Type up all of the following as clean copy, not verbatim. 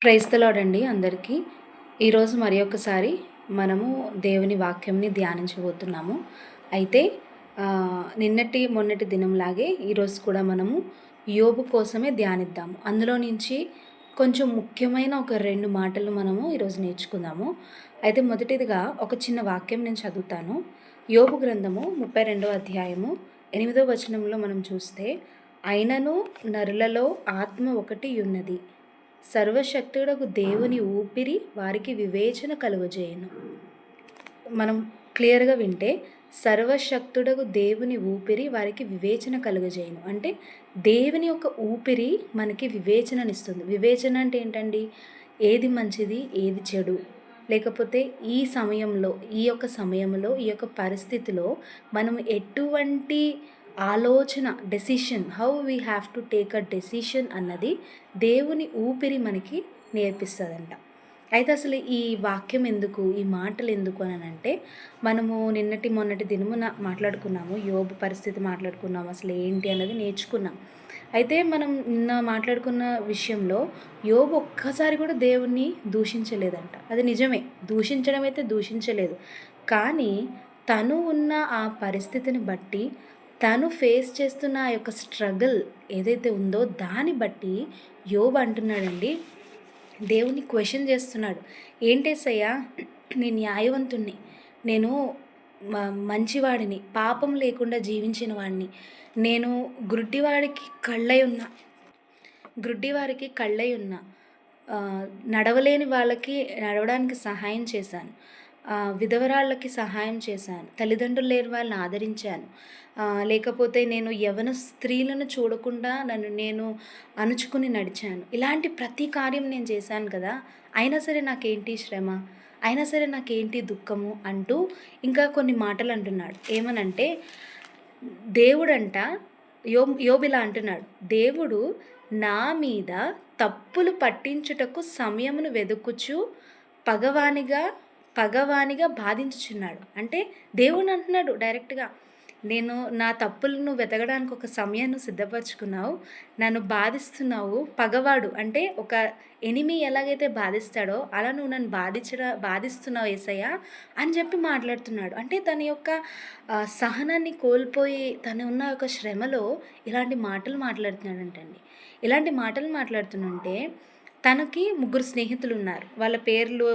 Praise the lord అండి అందరికీ. ఈరోజు మరి ఒక్కసారి మనము దేవుని వాక్యంని ధ్యానించబోతున్నాము. అయితే నిన్నటి మొన్నటి దినంలాగే ఈరోజు కూడా మనము యోబు కోసమే ధ్యానిద్దాము. అందులో నుంచి కొంచెం ముఖ్యమైన ఒక 2 మాటలు మనము ఈరోజు నేర్చుకుందాము. అయితే మొదటిదిగా ఒక చిన్న వాక్యం నేను చదువుతాను. యోబు గ్రంథము 32వ అధ్యాయము 8వ వచనంలో మనం చూస్తే, అయినను నరులలో ఆత్మ ఒకటి ఉన్నది, సర్వశక్తుడకు దేవుని ఊపిరి వారికి వివేచన కలుగజేయును. మనం క్లియర్గా వింటే, సర్వశక్తుడకు దేవుని ఊపిరి వారికి వివేచన కలుగజేయును అంటే దేవుని యొక్క ఊపిరి మనకి వివేచననిస్తుంది. వివేచన అంటే ఏంటండి? ఏది మంచిది, ఏది చెడు, లేకపోతే ఈ సమయంలో, ఈ యొక్క పరిస్థితిలో మనం ఎటువంటి ఆలోచన, decision, how we have to take a decision అన్నది దేవుని ఊపిరి మనకి నేర్పిస్తుందంట. అయితే అసలు ఈ వాక్యం ఎందుకు, ఈ మాటలు ఎందుకు అని అంటే, మనము నిన్నటి మొన్నటి దినమున మాట్లాడుకున్నాము, యోబు పరిస్థితి మాట్లాడుకున్నాము, అసలు ఏంటి అన్నది నేర్చుకున్నాం. అయితే మనం నిన్న మాట్లాడుకున్న విషయంలో యోబు ఒక్కసారి కూడా దేవుణ్ణి దూషించలేదంట. అది నిజమే, దూషించడం అయితే దూషించలేదు. కానీ తను ఉన్న ఆ పరిస్థితిని బట్టి, తను ఫేస్ చేస్తున్న ఆ యొక్క స్ట్రగుల్ ఏదైతే ఉందో దాన్ని బట్టి యోబు అంటున్నాడండి, దేవుని క్వశ్చన్ చేస్తున్నాడు. ఏంటేసయ్యా, నేను న్యాయవంతుణ్ణి, నేను మంచివాడిని, పాపం లేకుండా జీవించిన వాడిని, నేను గ్రుడ్డివారికి కళ్ళై ఉన్నా, నడవలేని వాళ్ళకి నడవడానికి సహాయం చేశాను, విధవరాళ్ళకి సహాయం చేశాను, తల్లిదండ్రులు లేని వాళ్ళని ఆదరించాను, లేకపోతే నేను యవన స్త్రీలను చూడకుండా నేను అణుచుకుని నడిచాను. ఇలాంటి ప్రతి కార్యం నేను చేశాను కదా, అయినా సరే నాకేంటి శ్రమ, అయినా సరే నాకేంటి దుఃఖము అంటూ ఇంకా కొన్ని మాటలు అంటున్నాడు. ఏమనంటే, దేవుడంట యోబు ఇలా అంటున్నాడు, దేవుడు నా మీద తప్పులు పట్టించుటకు సమయమును వెదుకుచు పగవానిగా బాధించుచున్నాడు. అంటే దేవుడు అంటున్నాడు డైరెక్ట్గా, నేను నా తప్పులను వెతకడానికి ఒక సమయాన్ని సిద్ధపరచుకున్నావు, నన్ను బాధిస్తున్నావు. పగవాడు అంటే ఒక ఎనిమి ఎలాగైతే బాధిస్తాడో అలా నువ్వు నన్ను బాధిస్తున్నావు యేసయ్య అని చెప్పి మాట్లాడుతున్నాడు. అంటే తన యొక్క సహనాన్ని కోల్పోయి తను ఉన్న ఒక శ్రమలో ఇలాంటి మాటలు మాట్లాడుతున్నాడంటండి. ఇలాంటి మాటలు మాట్లాడుతుంటే, తనకి 3 స్నేహితులు ఉన్నారు. వాళ్ళ పేర్లు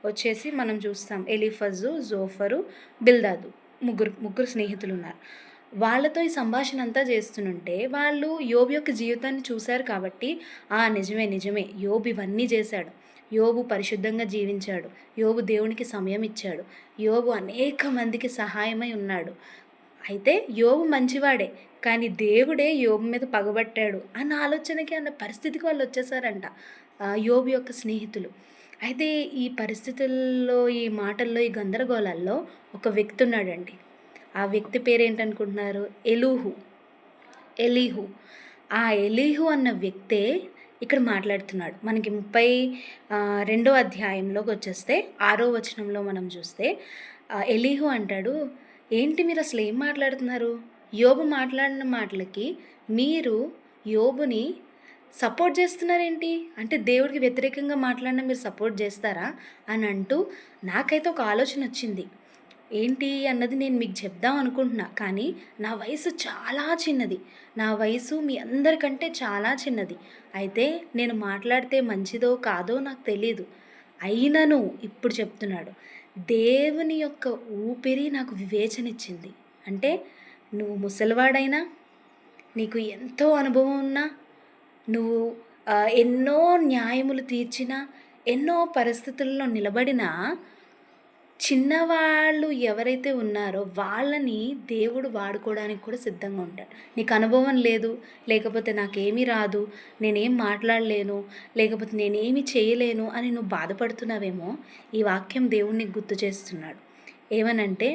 వచ్చేసి మనం చూస్తాం, ఎలీఫజు, జోఫరు, బిల్దాదు. ముగ్గురు స్నేహితులు ఉన్నారు. వాళ్ళతో ఈ సంభాషణ అంతా చేస్తుంటే వాళ్ళు యోబు యొక్క జీవితాన్ని చూశారు కాబట్టి, నిజమే యోబు ఇవన్నీ చేశాడు, యోబు పరిశుద్ధంగా జీవించాడు, యోబు దేవునికి సమయం ఇచ్చాడు, యోబు అనేక మందికి సహాయమై ఉన్నాడు, అయితే యోబు మంచివాడే, కానీ దేవుడే యోబు మీద పగబట్టాడు అన్న ఆలోచనకి, అన్న పరిస్థితికి వాళ్ళు వచ్చేసారంట యోబు యొక్క స్నేహితులు. అయితే ఈ పరిస్థితుల్లో, ఈ మాటల్లో, ఈ గందరగోళాల్లో ఒక వ్యక్తి ఉన్నాడండి. ఆ వ్యక్తి పేరేంటనుకుంటున్నారు? ఎలీహు. ఆ ఎలీహు అన్న వ్యక్తే ఇక్కడ మాట్లాడుతున్నాడు. మనకి 32వ అధ్యాయంలోకి వచ్చేస్తే 6వ వచనంలో మనం చూస్తే, ఎలీహు అంటాడు, ఏంటి మీరు అసలు ఏం మాట్లాడుతున్నారు? యోబు మాట్లాడిన మాటలకి మీరు యోబుని సపోర్ట్ చేస్తున్నారేంటి? అంటే దేవుడికి వ్యతిరేకంగా మాట్లాడినా మీరు సపోర్ట్ చేస్తారా అని అంటూ నాకైతే ఒక ఆలోచన వచ్చింది. ఏంటి అన్నది నేను మీకు చెప్దాం అనుకుంటున్నా, కానీ నా వయసు చాలా చిన్నది, నా వయసు మీ అందరికంటే చాలా చిన్నది. అయితే నేను మాట్లాడితే మంచిదో కాదో నాకు తెలీదు, అయినను ఇప్పుడు చెప్తున్నాడు, దేవుని యొక్క ఊపిరి నాకు వివేచన ఇచ్చింది. అంటే నువ్వు ముసలివాడైనా, నీకు ఎంతో అనుభవం ఉన్నా, నువ్వు ఎన్నో న్యాయములు తీర్చినా, ఎన్నో పరిస్థితుల్లో నిలబడినా, చిన్నవాళ్ళు ఎవరైతే ఉన్నారో వాళ్ళని దేవుడు వాడుకోవడానికి కూడా సిద్ధంగా ఉంటాడు. నీకు అనుభవం లేదు, లేకపోతే నాకేమీ రాదు, నేనేం మాట్లాడలేను, లేకపోతే నేనేమి చేయలేను అని నువ్వు బాధపడుతున్నావేమో, ఈ వాక్యం దేవుడిని గుర్తు చేస్తున్నాడు. ఏమనంటే,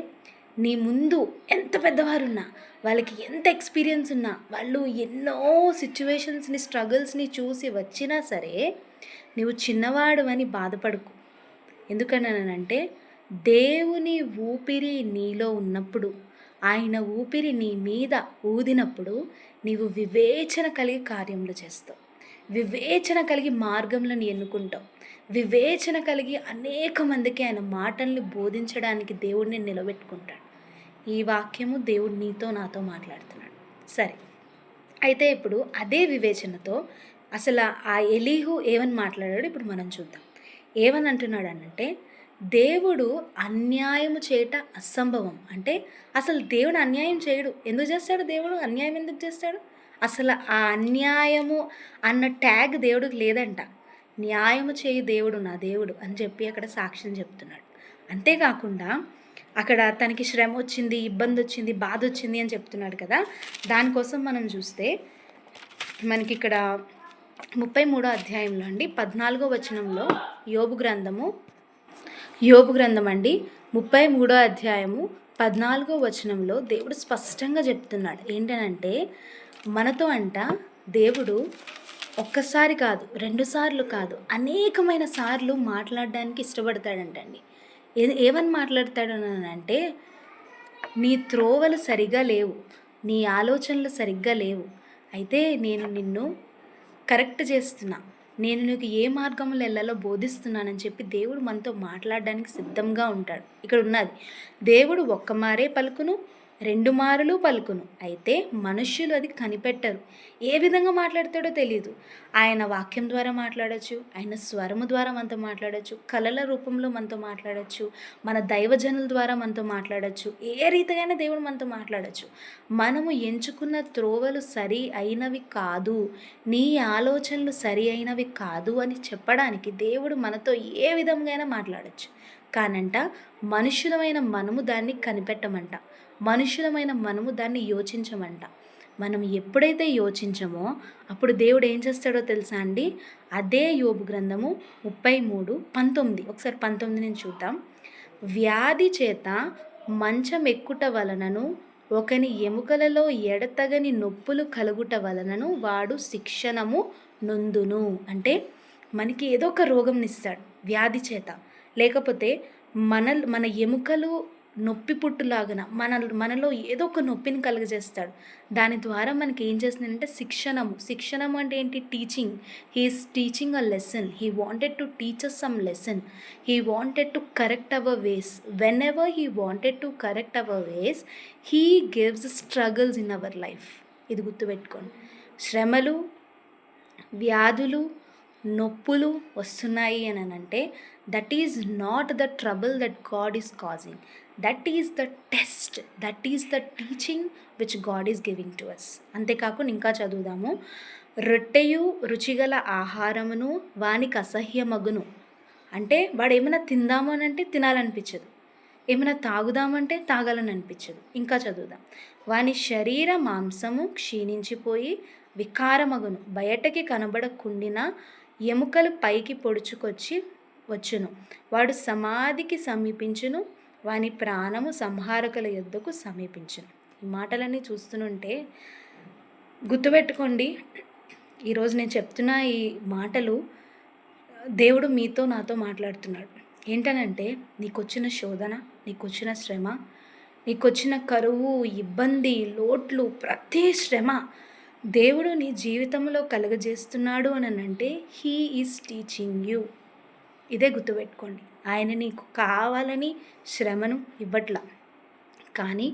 నీ ముందు ఎంత పెద్దవారున్నా, వాళ్ళకి ఎంత ఎక్స్పీరియన్స్ ఉన్నా, వాళ్ళు ఎన్నో సిచ్యువేషన్స్ని, స్ట్రగుల్స్ని చూసి వచ్చినా సరే, నువ్వు చిన్నవాడు అని బాధపడకు. ఎందుకన్నానంటే, దేవుని ఊపిరి నీలో ఉన్నప్పుడు, ఆయన ఊపిరి నీ మీద ఊదినప్పుడు నీవు వివేచన కలిగి కార్యములు చేస్తావు. వివేచన కలిగి మార్గంలను ఎన్నుకుంటావు. వివేచన కలిగి అనేక మందికి ఆయన మాటల్ని బోధించడానికి దేవుడిని నిలబెట్టుకుంటాడు. ఈ వాక్యము దేవుడు నీతో నాతో మాట్లాడుతున్నాడు. సరే, అయితే ఇప్పుడు అదే వివేచనతో అసలు ఆ ఎలీహు ఏమని మాట్లాడాడు ఇప్పుడు మనం చూద్దాం. ఏమని అంటున్నాడు అనంటే, దేవుడు అన్యాయము చేయట అసంభవం. అంటే అసలు దేవుడు అన్యాయం చేయడు. ఎందుకు చేస్తాడు దేవుడు అన్యాయం? ఎందుకు చేస్తాడు? అసలు ఆ అన్యాయము అన్న ట్యాగ్ దేవుడికి లేదంట. న్యాయము చేయి దేవుడు నా దేవుడు అని చెప్పి అక్కడ సాక్ష్యం చెప్తున్నాడు. అంతేకాకుండా అక్కడ తనకి శ్రమ వచ్చింది, ఇబ్బంది వచ్చింది, బాధ వచ్చింది అని చెప్తున్నాడు కదా. దానికోసం మనం చూస్తే మనకి ఇక్కడ 33వ అధ్యాయంలో అండి 14వ వచనంలో యోబు గ్రంథం అండి 33వ అధ్యాయము 14వ వచనంలో దేవుడు స్పష్టంగా చెప్తున్నాడు. ఏంటనంటే మనతో దేవుడు ఒక్కసారి కాదు, 2 సార్లు కాదు, అనేకమైన సార్లు మాట్లాడడానికి ఇష్టపడతాడంటండి. ఏమని మాట్లాడతాడు అని అంటే, నీ త్రోవలు సరిగ్గా లేవు, నీ ఆలోచనలు సరిగ్గా లేవు, అయితే నేను నిన్ను కరెక్ట్ చేస్తున్నా, నేను నీకు ఏ మార్గంలో వెళ్ళాలో బోధిస్తున్నానని చెప్పి దేవుడు మనతో మాట్లాడడానికి సిద్ధంగా ఉంటాడు. ఇక్కడ ఉన్నది, దేవుడు ఒక్క మారే పలుకును, 2 మారులు పలుకును, అయితే మనుష్యులు అది కనిపెట్టరు. ఏ విధంగా మాట్లాడతాడో తెలియదు. ఆయన వాక్యం ద్వారా మాట్లాడచ్చు, ఆయన స్వరము ద్వారా మనతో మాట్లాడచ్చు, కళల రూపంలో మనతో మాట్లాడచ్చు, మన దైవజనుల ద్వారా మనతో మాట్లాడచ్చు, ఏ రీతిగానే దేవుడు మనతో మాట్లాడచ్చు. మనము ఎంచుకున్న త్రోవలు సరి అయినవి కాదు, నీ ఆలోచనలు సరి అయినవి కాదు అని చెప్పడానికి దేవుడు మనతో ఏ విధంగా మాట్లాడచ్చు. కానంట మనుషులమైన మనము దాన్ని కనిపెట్టమంట, మనుషులమైన మనము దాన్ని యోచించమంట. మనం ఎప్పుడైతే యోచించమో అప్పుడు దేవుడు ఏం చేస్తాడో తెలుసా అండి. అదే యోబు గ్రంథము 33:19, ఒకసారి 19 నుంచి చూద్దాం. వ్యాధి చేత మంచం ఎక్కుట వలనను ఒకని ఎముకలలో ఎడతగని నొప్పులు కలుగుట వలనను వాడు శిక్షణము నొందును. అంటే మనకి ఏదో ఒక రోగం ఇస్తాడు వ్యాధి చేత, లేకపోతే మన ఎముకలు నొప్పి పుట్టులాగా మనలో ఏదో ఒక నొప్పిని కలుగజేస్తాడు. దాని ద్వారా మనకి ఏం చేస్తుందంటే శిక్షణము అంటే ఏంటి? Teaching. He is teaching a lesson. He wanted to teach us some lesson. He wanted to correct our ways. Whenever he wanted to correct our ways, he gives struggles in our life. ఇది గుర్తుపెట్టుకోండి. శ్రమలు, వ్యాధులు, నొప్పులు వస్తున్నాయి అని అంటే that is not the trouble that God is causing, that is the test, that is the teaching which God is giving to us. అంతేకాకుండా ఇంకా చదువుదాము. రొట్టెయు రుచిగల ఆహారమును వానికి అసహ్యమగును. అంటే వాడు ఏమైనా తిందాము అని అంటే తినాలనిపించదు, ఏమైనా తాగుదామంటే తాగాలని అనిపించదు. ఇంకా చదువుదాం. వాని శరీర మాంసము క్షీణించిపోయి వికారమగును, బయటకి కనబడకుండిన ఎముకలు పైకి పొడుచుకొచ్చి వచ్చును. వాడు సమాధికి సమీపించును, వాని ప్రాణము సంహారకుల యొద్దకు సమీపించును. ఈ మాటలన్నీ చూస్తుంటే గుర్తుపెట్టుకోండి, ఈరోజు నేను చెప్తున్న ఈ మాటలు దేవుడు మీతో నాతో మాట్లాడుతున్నాడు. ఏంటనంటే నీకొచ్చిన శోధన, నీకొచ్చిన శ్రమ, నీకొచ్చిన కరువు, ఇబ్బంది, లోట్లు, ప్రతి శ్రమ దేవుడు నీ జీవితంలో కలుగజేస్తున్నాడు అని అంటే హీ ఈజ్ టీచింగ్ యూ. ఇదే గుర్తుపెట్టుకోండి. ఆయన నీకు కావాలని శ్రమను ఇవ్వట్లా, కానీ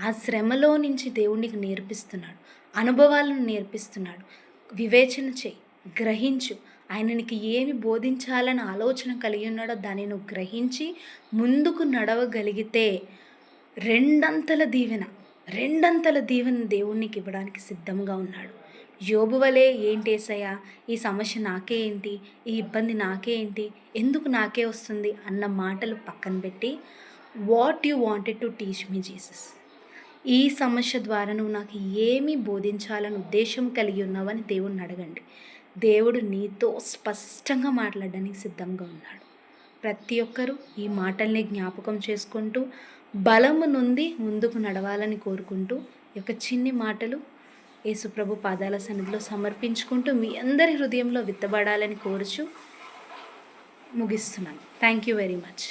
ఆ శ్రమలో నుంచి దేవుడు నీకు నేర్పిస్తున్నాడు, అనుభవాలను నేర్పిస్తున్నాడు. వివేచన చేయి, గ్రహించు. ఆయన నీకు ఏమి బోధించాలని ఆలోచన కలిగి ఉన్నాడో దాన్ని నువ్వు గ్రహించి ముందుకు నడవగలిగితే రెండంతల దీవెన దేవుడు నీకు ఇవ్వడానికి సిద్ధంగా ఉన్నాడు. యోబు వలె ఏంటి యేసయ్యా, ఈ సమస్య నాకే ఏంటి, ఈ ఇబ్బంది నాకే ఏంటి, ఎందుకు నాకే వస్తుంది అన్న మాటలు పక్కన పెట్టి what you wanted to teach me Jesus, ఈ సమస్య ద్వారా నువ్వు నాకు ఏమి బోధించాలని ఉద్దేశం కలిగి ఉన్నావని దేవుడిని అడగండి. దేవుడు నీతో స్పష్టంగా మాట్లాడడానికి సిద్ధంగా ఉన్నాడు. ప్రతి ఒక్కరూ ఈ మాటల్ని జ్ఞాపకం చేసుకుంటూ బలము నుండి ముందుకు నడవాలని కోరుకుంటూ ఈ యొక్క చిన్ని మాటలు యేసుప్రభు పాదాల సన్నిధిలో సమర్పించుకుంటూ మీ అందరి హృదయంలో విత్తబడాలని కోరుచు ముగిస్తున్నాను. Thank you very much.